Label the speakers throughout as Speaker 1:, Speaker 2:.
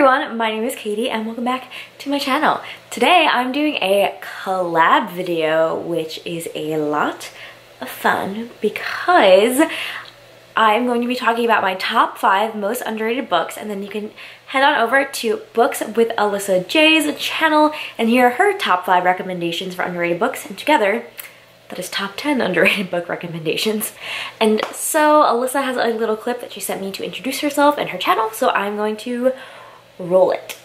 Speaker 1: everyone, my name is Katie and welcome back to my channel. Today I'm doing a collab video, which is a lot of fun because I'm going to be talking about my top 5 most underrated books, and then you can head on over to Books with Alyssa J's channel and hear her top 5 recommendations for underrated books, and together that is top 10 underrated book recommendations. And so Alyssa has a little clip that she sent me to introduce herself and her channel, so I'm going to roll it.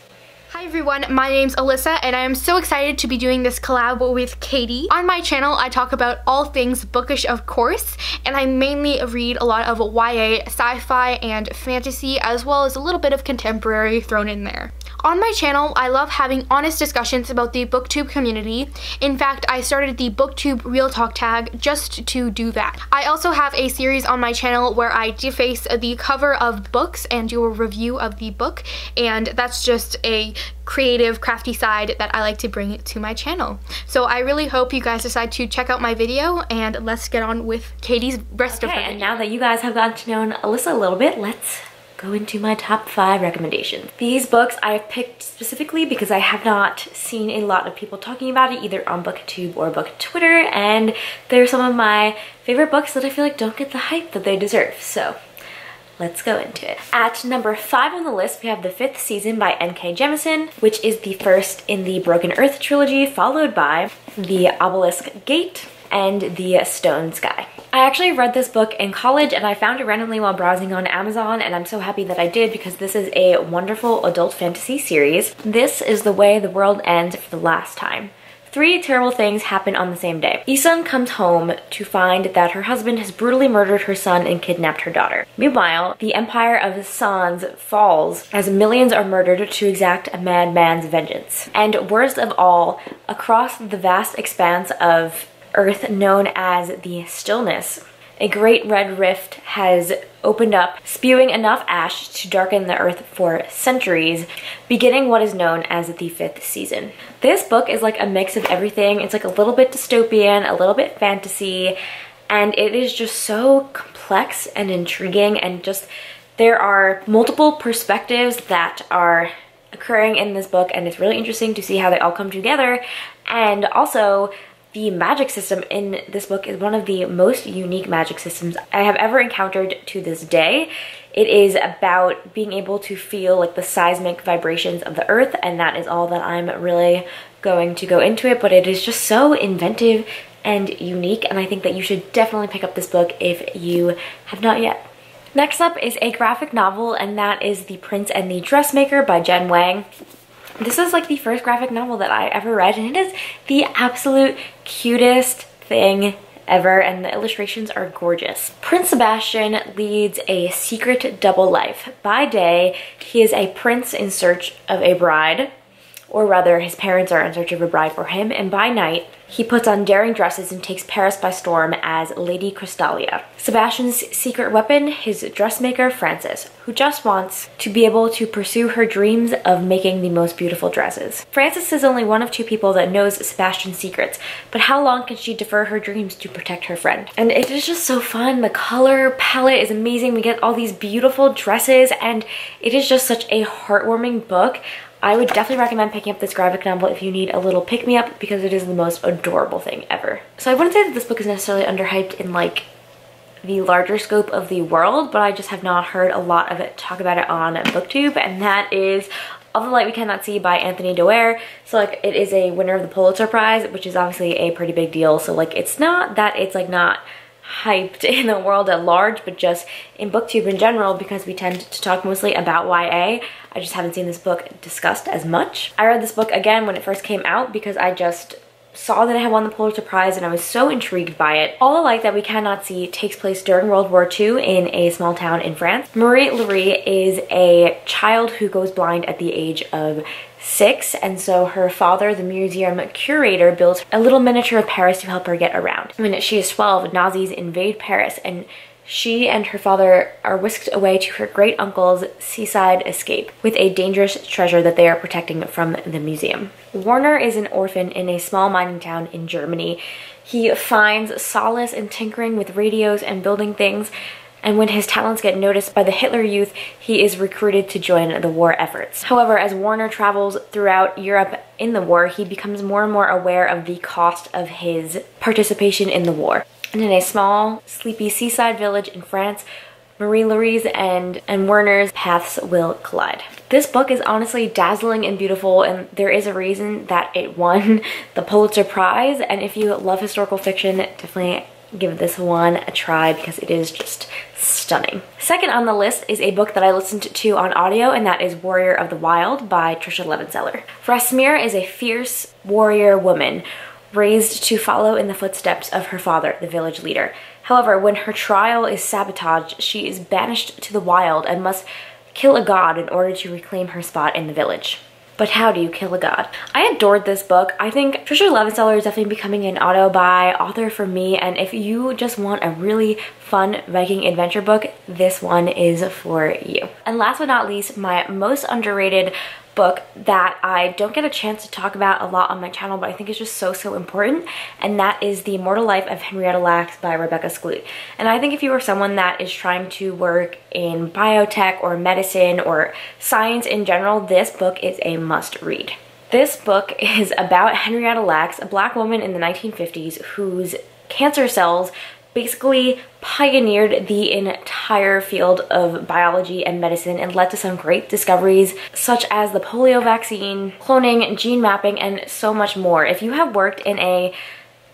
Speaker 2: Hi everyone, my name's Alyssa and I am so excited to be doing this collab with Katie. On my channel, I talk about all things bookish, of course, and I mainly read a lot of YA, sci-fi, and fantasy, as well as a little bit of contemporary thrown in there. On my channel, I love having honest discussions about the booktube community. In fact, I started the booktube real talk tag just to do that. I also have a series on my channel where I deface the cover of books and do a review of the book, and that's just a creative, crafty side that I like to bring to my channel. So I really hope you guys decide to check out my video, and let's get on with Katie's rest of her video.
Speaker 1: And now that you guys have gotten to know Alyssa a little bit, let's go into my top 5 recommendations. These books I've picked specifically because I have not seen a lot of people talking about it either on BookTube or Book Twitter, and they're some of my favorite books that I feel like don't get the hype that they deserve. So let's go into it. At number 5 on the list, we have The Fifth Season by N.K. Jemisin, which is the first in the Broken Earth trilogy, followed by The Obelisk Gate and The Stone Sky. I actually read this book in college and I found it randomly while browsing on Amazon, and I'm so happy that I did because this is a wonderful adult fantasy series. This is the way the world ends for the last time. 3 terrible things happen on the same day. Isun comes home to find that her husband has brutally murdered her son and kidnapped her daughter. Meanwhile, the empire of the Sans falls as millions are murdered to exact a madman's vengeance. And worst of all, across the vast expanse of Earth known as the Stillness, a great red rift has opened up, spewing enough ash to darken the earth for centuries, beginning what is known as the Fifth Season. This book is like a mix of everything. It's like a little bit dystopian, a little bit fantasy, and it is just so complex and intriguing, and just there are multiple perspectives that are occurring in this book, and it's really interesting to see how they all come together. And also, the magic system in this book is one of the most unique magic systems I have ever encountered to this day. It is about being able to feel like the seismic vibrations of the earth, and that is all that I'm really going to go into it, but it is just so inventive and unique, and I think that you should definitely pick up this book if you have not yet. Next up is a graphic novel, and that is The Prince and the Dressmaker by Jen Wang. This is like the first graphic novel that I ever read, and it is the absolute cutest thing ever, and the illustrations are gorgeous. Prince Sebastian leads a secret double life. By day, he is a prince in search of a bride, or rather his parents are in search of a bride for him, and by night, he puts on daring dresses and takes Paris by storm as Lady Crystalia. Sebastian's secret weapon, his dressmaker, Frances, who just wants to be able to pursue her dreams of making the most beautiful dresses. Frances is only one of 2 people that knows Sebastian's secrets, but how long can she defer her dreams to protect her friend? And it is just so fun. The color palette is amazing. We get all these beautiful dresses, and it is just such a heartwarming book. I would definitely recommend picking up this graphic novel if you need a little pick-me-up, because it is the most adorable thing ever. So I wouldn't say that this book is necessarily underhyped in like the larger scope of the world, but I just have not heard a lot of it talk about it on BookTube, and that is All the Light We Cannot See by Anthony Doerr. So like it is a winner of the Pulitzer Prize, which is obviously a pretty big deal. So like it's not that it's like not hyped in the world at large, but just in BookTube in general, because we tend to talk mostly about YA. I just haven't seen this book discussed as much. I read this book again when it first came out because I just saw that it had won the Pulitzer Prize and I was so intrigued by it. All the Light That We Cannot See takes place during World War II in a small town in France. Marie Larie is a child who goes blind at the age of 6, and so her father, the museum curator, builds a little miniature of Paris to help her get around. When she is 12, Nazis invade Paris, and she and her father are whisked away to her great uncle's seaside escape with a dangerous treasure that they are protecting from the museum. Warner is an orphan in a small mining town in Germany. He finds solace in tinkering with radios and building things, and when his talents get noticed by the Hitler Youth, he is recruited to join the war efforts. However, as Warner travels throughout Europe in the war, he becomes more and more aware of the cost of his participation in the war. And in a small, sleepy seaside village in France, Marie-Louise and Werner's paths will collide. This book is honestly dazzling and beautiful, and there is a reason that it won the Pulitzer Prize. And if you love historical fiction, definitely give this one a try because it is just stunning. Second on the list is a book that I listened to on audio, and that is Warrior of the Wild by Trisha Levenseller. Frasmir is a fierce warrior woman raised to follow in the footsteps of her father, the village leader. However, when her trial is sabotaged, she is banished to the wild and must kill a god in order to reclaim her spot in the village. But how do you kill a god? I adored this book. I think Trisha Levenseller is definitely becoming an auto-buy author for me, and if you just want a really fun Viking adventure book, this one is for you. And last but not least, my most underrated book that I don't get a chance to talk about a lot on my channel, but I think is just so important, and that is The Immortal Life of Henrietta Lacks by Rebecca Skloot. And I think if you are someone that is trying to work in biotech or medicine or science in general, this book is a must read. This book is about Henrietta Lacks, a black woman in the 1950s whose cancer cells basically pioneered the entire field of biology and medicine and led to some great discoveries such as the polio vaccine, cloning, gene mapping, and so much more. If you have worked in a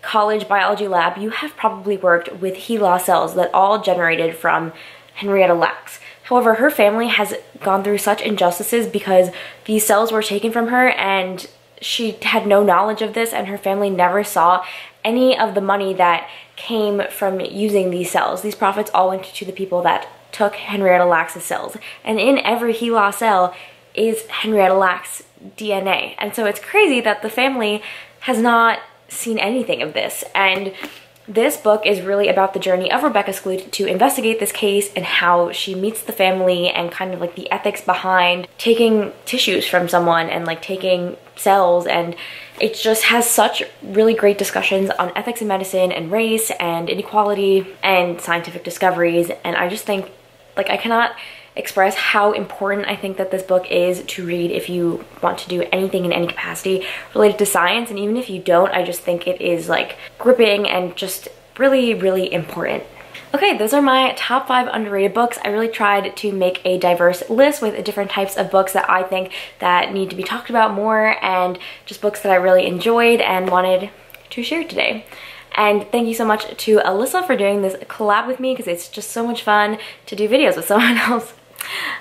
Speaker 1: college biology lab, you have probably worked with HeLa cells that all generated from Henrietta Lacks. However, her family has gone through such injustices because these cells were taken from her and she had no knowledge of this, and her family never saw any of the money that came from using these cells. These profits all went to the people that took Henrietta Lacks' cells. And in every HeLa cell is Henrietta Lacks' DNA. And so it's crazy that the family has not seen anything of this. And this book is really about the journey of Rebecca Skloot to investigate this case and how she meets the family and kind of like the ethics behind taking tissues from someone and like taking cells. And it just has such really great discussions on ethics in medicine and race and inequality and scientific discoveries. And I just think, like, I cannot express how important I think that this book is to read if you want to do anything in any capacity related to science. And even if you don't, I just think it is like gripping and just really important. Okay, those are my top 5 underrated books. I really tried to make a diverse list with different types of books that I think that need to be talked about more, and just books that I really enjoyed and wanted to share today. And thank you so much to Alyssa for doing this collab with me, because it's just so much fun to do videos with someone else.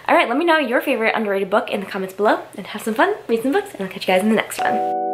Speaker 1: Alright, let me know your favorite underrated book in the comments below, and have some fun, read some books, and I'll catch you guys in the next one.